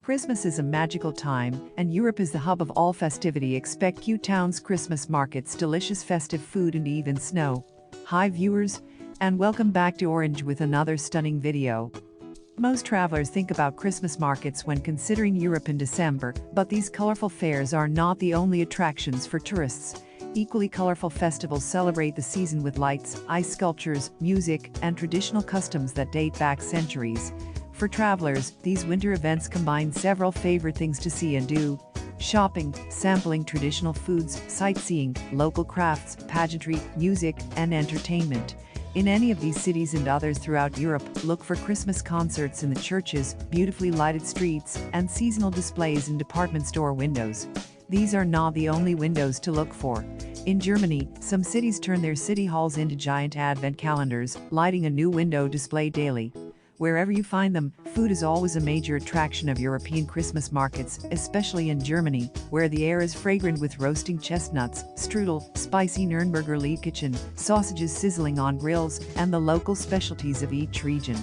Christmas is a magical time, and Europe is the hub of all festivity. Expect cute towns, Christmas markets, delicious festive food, and even snow. Hi viewers, and welcome back to Orange with another stunning video. Most travelers think about Christmas markets when considering Europe in December, but these colorful fairs are not the only attractions for tourists. Equally colorful festivals celebrate the season with lights, ice sculptures, music, and traditional customs that date back centuries. For travelers, these winter events combine several favorite things to see and do: shopping, sampling traditional foods, sightseeing, local crafts, pageantry, music, and entertainment. In any of these cities and others throughout Europe, look for Christmas concerts in the churches, beautifully lighted streets, and seasonal displays in department store windows. These are not the only windows to look for. In Germany, some cities turn their city halls into giant advent calendars, lighting a new window display daily. Wherever you find them, food is always a major attraction of European Christmas markets, especially in Germany, where the air is fragrant with roasting chestnuts, strudel, spicy Nurnburger Liebkuchen, sausages sizzling on grills, and the local specialties of each region.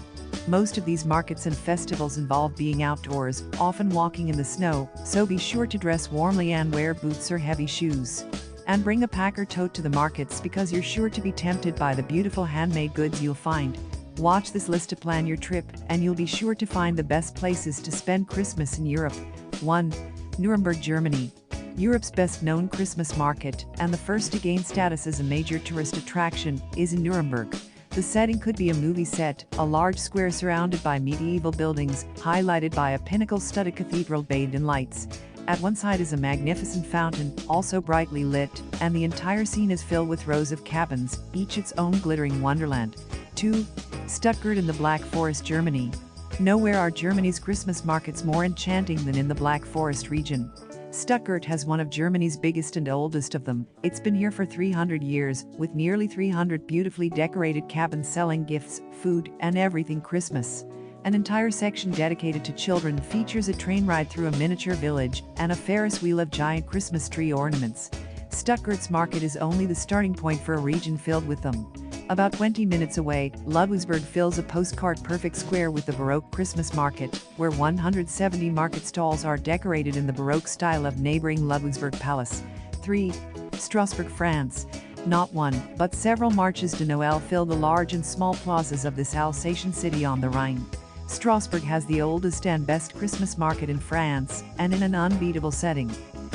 Most of these markets and festivals involve being outdoors, often walking in the snow, so be sure to dress warmly and wear boots or heavy shoes. And bring a pack or tote to the markets because you're sure to be tempted by the beautiful handmade goods you'll find. Watch this list to plan your trip, and you'll be sure to find the best places to spend Christmas in Europe. 1. Nuremberg, Germany. Europe's best-known Christmas market, and the first to gain status as a major tourist attraction, is in Nuremberg. The setting could be a movie set, a large square surrounded by medieval buildings, highlighted by a pinnacle-studded cathedral bathed in lights. At one side is a magnificent fountain, also brightly lit, and the entire scene is filled with rows of cabins, each its own glittering wonderland. 2. Stuttgart in the Black Forest, Germany. Nowhere are Germany's Christmas markets more enchanting than in the Black Forest region. Stuttgart has one of Germany's biggest and oldest of them. It's been here for 300 years, with nearly 300 beautifully decorated cabins selling gifts, food, and everything Christmas. An entire section dedicated to children features a train ride through a miniature village and a Ferris wheel of giant Christmas tree ornaments. Stuttgart's market is only the starting point for a region filled with them. About 20 minutes away, Ludwigsburg fills a postcard-perfect square with the Baroque Christmas market, where 170 market stalls are decorated in the Baroque style of neighboring Ludwigsburg Palace. 3. Strasbourg, France. Not one, but several marches de Noël fill the large and small plazas of this Alsatian city on the Rhine. Strasbourg has the oldest and best Christmas market in France, and in an unbeatable setting.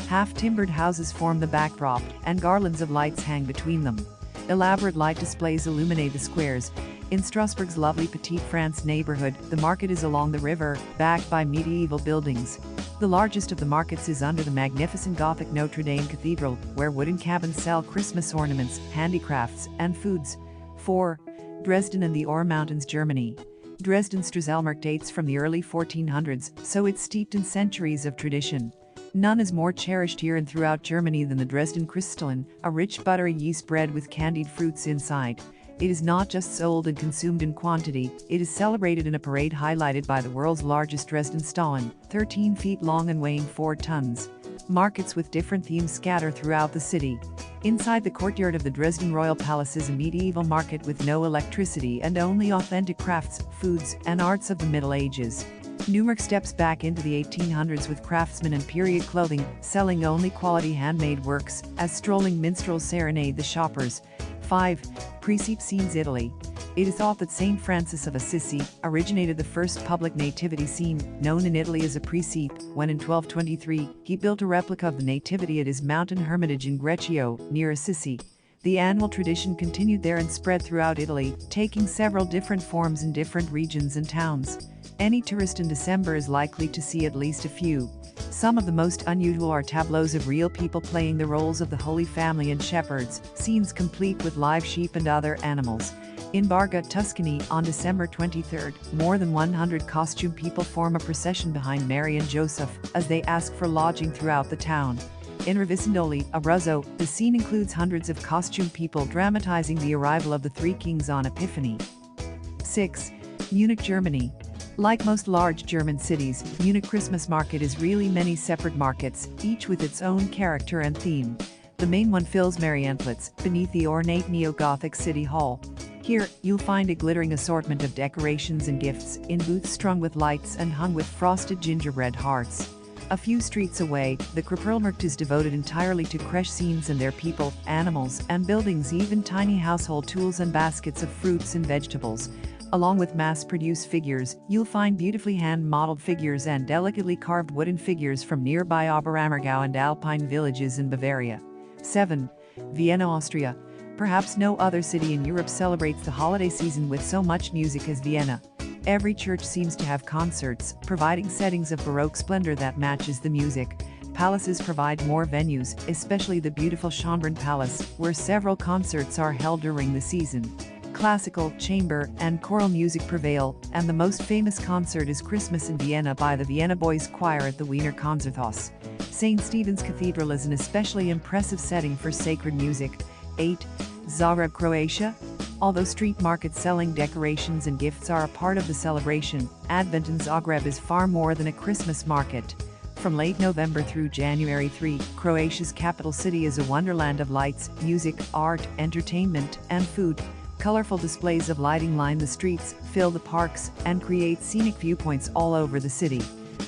Half-timbered houses form the backdrop, and garlands of lights hang between them. Elaborate light displays illuminate the squares. In Strasbourg's lovely Petite France neighborhood, the market is along the river, backed by medieval buildings. The largest of the markets is under the magnificent Gothic Notre Dame Cathedral, where wooden cabins sell Christmas ornaments, handicrafts, and foods. 4. Dresden and the Ore Mountains, Germany. Dresden's Strasbourg dates from the early 1400s, so it's steeped in centuries of tradition. None is more cherished here and throughout Germany than the Dresden Kristallin, a rich buttery yeast bread with candied fruits inside. It is not just sold and consumed in quantity, it is celebrated in a parade highlighted by the world's largest Dresden Stollen, 13 feet long and weighing 4 tons. Markets with different themes scatter throughout the city. Inside the courtyard of the Dresden Royal Palace is a medieval market with no electricity and only authentic crafts, foods, and arts of the Middle Ages. Nuremberg steps back into the 1800s with craftsmen and period clothing, selling only quality handmade works, as strolling minstrels serenade the shoppers. 5. Presepe scenes, Italy. It is thought that Saint Francis of Assisi originated the first public nativity scene, known in Italy as a presepe, when in 1223, he built a replica of the Nativity at his mountain hermitage in Greccio, near Assisi. The annual tradition continued there and spread throughout Italy, taking several different forms in different regions and towns. Any tourist in December is likely to see at least a few. Some of the most unusual are tableaus of real people playing the roles of the Holy Family and shepherds, scenes complete with live sheep and other animals. In Barga, Tuscany, on December 23, more than 100 costume people form a procession behind Mary and Joseph, as they ask for lodging throughout the town. In Rovaniemi, Abruzzo, the scene includes hundreds of costume people dramatizing the arrival of the three kings on Epiphany. 6. Munich, Germany. Like most large German cities, Munich Christmas market is really many separate markets, each with its own character and theme. The main one fills Marienplatz, beneath the ornate neo-Gothic City Hall. Here, you'll find a glittering assortment of decorations and gifts in booths strung with lights and hung with frosted gingerbread hearts. A few streets away, the Krepelmarkt is devoted entirely to creche scenes and their people, animals, and buildings, even tiny household tools and baskets of fruits and vegetables. Along with mass-produced figures, you'll find beautifully hand-modeled figures and delicately carved wooden figures from nearby Oberammergau and Alpine villages in Bavaria. 7. Vienna, Austria. Perhaps no other city in Europe celebrates the holiday season with so much music as Vienna. Every church seems to have concerts, providing settings of Baroque splendor that matches the music. Palaces provide more venues, especially the beautiful Schönbrunn Palace, where several concerts are held during the season. Classical, chamber, and choral music prevail, and the most famous concert is Christmas in Vienna by the Vienna Boys Choir at the Wiener Konzerthaus. St. Stephen's Cathedral is an especially impressive setting for sacred music. 8. Zagreb, Croatia. Although street markets selling decorations and gifts are a part of the celebration, Advent in Zagreb is far more than a Christmas market. From late November through January 3, Croatia's capital city is a wonderland of lights, music, art, entertainment, and food. Colorful displays of lighting line the streets, fill the parks, and create scenic viewpoints all over the city.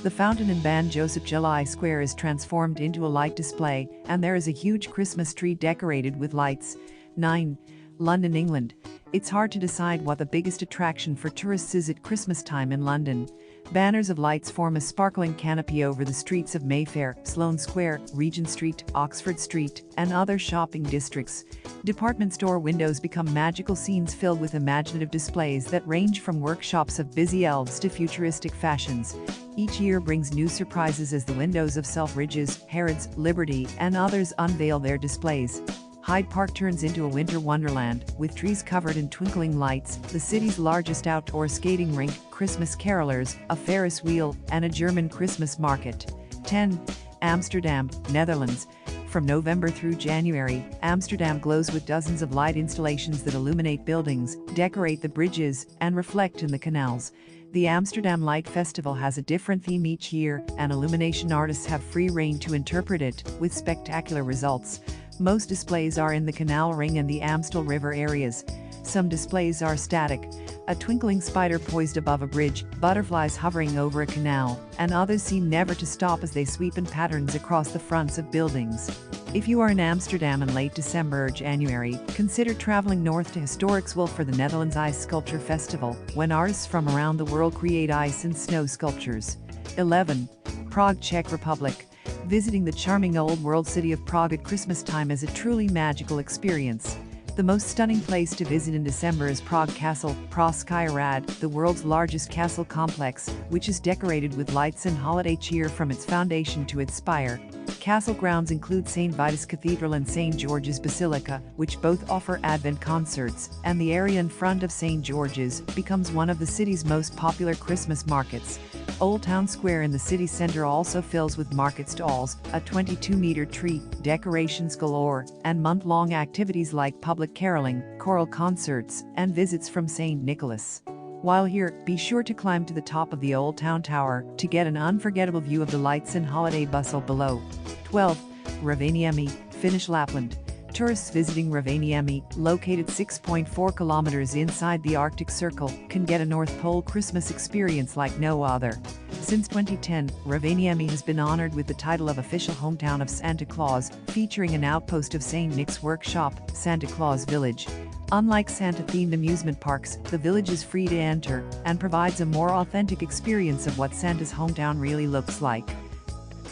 The fountain in Ban Joseph July Square is transformed into a light display, and there is a huge Christmas tree decorated with lights. 9. London, England. It's hard to decide what the biggest attraction for tourists is at Christmas time in London. Banners of lights form a sparkling canopy over the streets of Mayfair, Sloane Square, Regent Street, Oxford Street, and other shopping districts. Department store windows become magical scenes filled with imaginative displays that range from workshops of busy elves to futuristic fashions. Each year brings new surprises as the windows of Selfridges, Harrods, Liberty, and others unveil their displays. Hyde Park turns into a winter wonderland, with trees covered in twinkling lights, the city's largest outdoor skating rink, Christmas carolers, a Ferris wheel, and a German Christmas market. 10. Amsterdam, Netherlands. From November through January, Amsterdam glows with dozens of light installations that illuminate buildings, decorate the bridges, and reflect in the canals. The Amsterdam Light Festival has a different theme each year, and illumination artists have free rein to interpret it, with spectacular results. Most displays are in the Canal Ring and the Amstel River areas. Some displays are static, a twinkling spider poised above a bridge, butterflies hovering over a canal, and others seem never to stop as they sweep in patterns across the fronts of buildings. If you are in Amsterdam in late December or January, consider traveling north to historic Zwil for the Netherlands Ice Sculpture Festival, when artists from around the world create ice and snow sculptures. 11. Prague, Czech Republic. Visiting the charming old world city of Prague at Christmas time is a truly magical experience. The most stunning place to visit in December is Prague Castle, Pražský hrad, the world's largest castle complex, which is decorated with lights and holiday cheer from its foundation to its spire. Castle grounds include St. Vitus Cathedral and St. George's Basilica, which both offer Advent concerts, and the area in front of St. George's becomes one of the city's most popular Christmas markets. Old Town Square in the city center also fills with market stalls, a 22-meter tree, decorations galore, and month-long activities like public caroling, choral concerts, and visits from St. Nicholas. While here, be sure to climb to the top of the Old Town Tower to get an unforgettable view of the lights and holiday bustle below. 12. Rovaniemi, Finnish Lapland. Tourists visiting Rovaniemi, located 6.4 kilometers inside the Arctic Circle, can get a North Pole Christmas experience like no other. Since 2010, Rovaniemi has been honored with the title of official hometown of Santa Claus, featuring an outpost of St. Nick's workshop, Santa Claus Village. Unlike Santa-themed amusement parks, the village is free to enter and provides a more authentic experience of what Santa's hometown really looks like.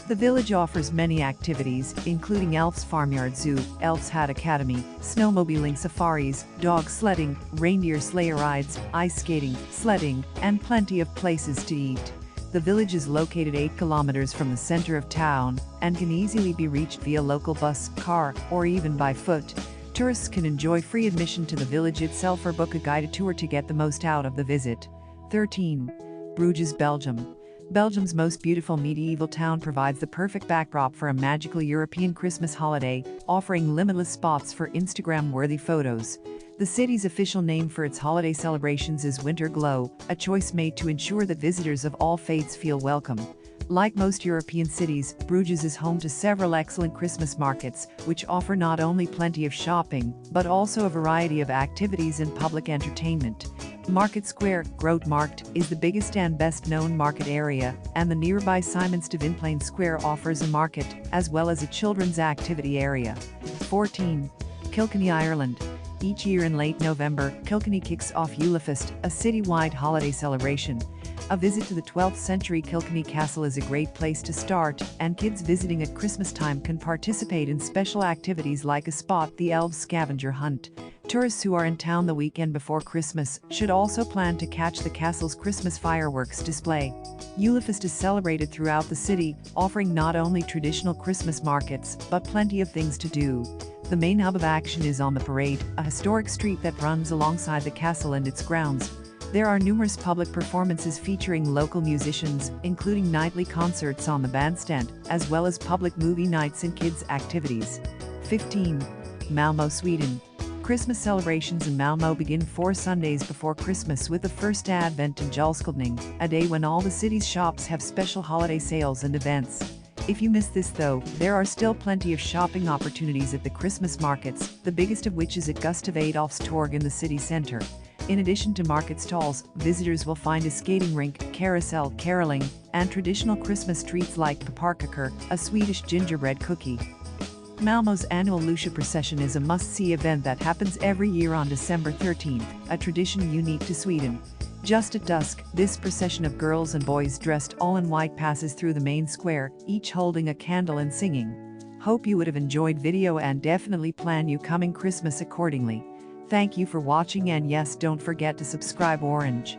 The village offers many activities, including Elf's Farmyard Zoo, Elf's Hat Academy, snowmobiling safaris, dog sledding, reindeer sleigh rides, ice skating, sledding, and plenty of places to eat. The village is located 8 kilometers from the center of town and can easily be reached via local bus, car, or even by foot. Tourists can enjoy free admission to the village itself or book a guided tour to get the most out of the visit. 13. Bruges, Belgium. Belgium's most beautiful medieval town provides the perfect backdrop for a magical European Christmas holiday, offering limitless spots for Instagram-worthy photos. The city's official name for its holiday celebrations is Winter Glow, a choice made to ensure that visitors of all faiths feel welcome. Like most European cities, Bruges is home to several excellent Christmas markets, which offer not only plenty of shopping, but also a variety of activities and public entertainment. Market Square, Grote Markt, is the biggest and best-known market area, and the nearby Simonstad Square offers a market, as well as a children's activity area. 14. Kilkenny, Ireland. Each year in late November, Kilkenny kicks off Julefest, a citywide holiday celebration. A visit to the 12th century Kilkenny Castle is a great place to start, and kids visiting at Christmas time can participate in special activities like a Spot the Elves scavenger hunt. Tourists who are in town the weekend before Christmas should also plan to catch the castle's Christmas fireworks display. Julefest is celebrated throughout the city, offering not only traditional Christmas markets, but plenty of things to do. The main hub of action is on the Parade, a historic street that runs alongside the castle and its grounds. There are numerous public performances featuring local musicians, including nightly concerts on the bandstand, as well as public movie nights and kids' activities. 15. Malmo, Sweden. Christmas celebrations in Malmo begin 4 Sundays before Christmas with the first Advent and Julskildning, a day when all the city's shops have special holiday sales and events. If you miss this though, there are still plenty of shopping opportunities at the Christmas markets, the biggest of which is at Gustav Adolf's Torg in the city center. In addition to market stalls, visitors will find a skating rink, carousel, caroling, and traditional Christmas treats like pepparkakor, a Swedish gingerbread cookie. Malmo's annual Lucia procession is a must-see event that happens every year on December 13th, a tradition unique to Sweden. Just at dusk, this procession of girls and boys dressed all in white passes through the main square, each holding a candle and singing. Hope you would have enjoyed video and definitely plan you coming Christmas accordingly. Thank you for watching, and yes, don't forget to subscribe Orange.